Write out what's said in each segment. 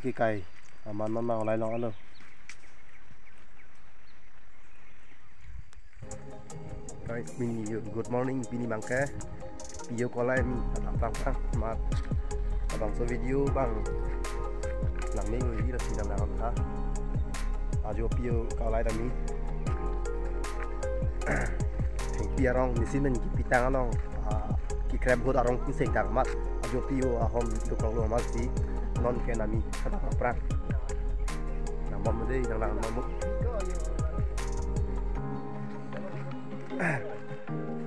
cái cây mà nó nào lại nó luôn cái mini good morning mini mangke video call lại mình làm mà làm số video bằng làm mấy người đi là chỉ làm hả ajo video call lại mình thành tia rong mình xin mình cái pitang nó cái crab hot arong cứ sinh thẳng mắt ajo video hôm video call luôn mắt gì non cái nami kata perang nang bom đây nang mamuk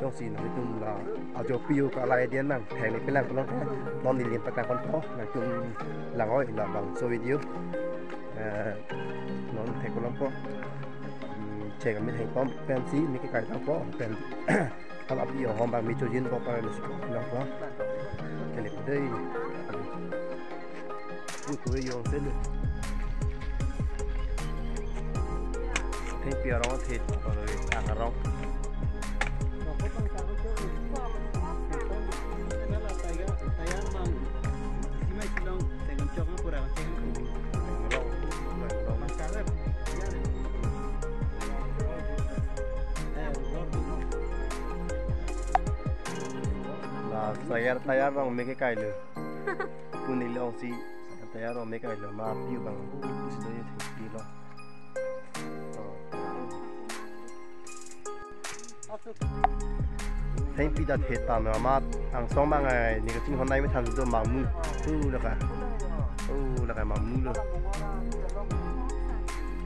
trong xin nói chung là ở chỗ piu cả lại điên năng thèn này phải làm con non đi liền tất cả con khó nói chung là nói là bằng số video non thèn con khó chơi cái mấy thèn con fancy mấy cái tao có fan kalau api ở hôm bằng mấy chỗ diễn có cái nó có cái này đây cuối dùng thế nữa thấy bia rong thịt rồi ăn rong là tayar rong mấy cái cài lửa punil ông si tayar rong mấy cái lửa mà piu bằng sợi thịt đi lo thấy pi đã thịt tạm mà ăn xong bằng ngày này cái hôm nay mới thành rồi mà mưa được cái mà mưa luôn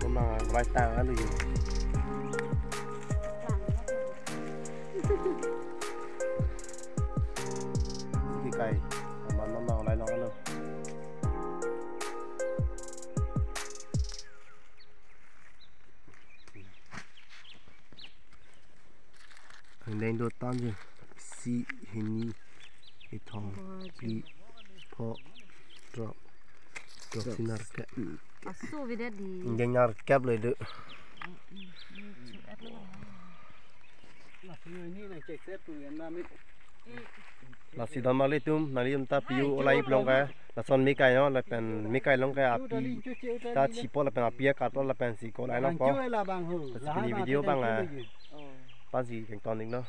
hôm nay vài tang ăn được cái cây mà nó nào lại nó luôn lên đôi tan chứ si hình cái thòng đi po drop xin nار kẹp nhanh nار kẹpเลยđược là si đón malay tum nari ta piu olai plong ka la son mi kai no la pen mi kai long ka api ta chipo la pen api ka to la pen si ko lai no ko video bang à ba gì cảnh toàn định đó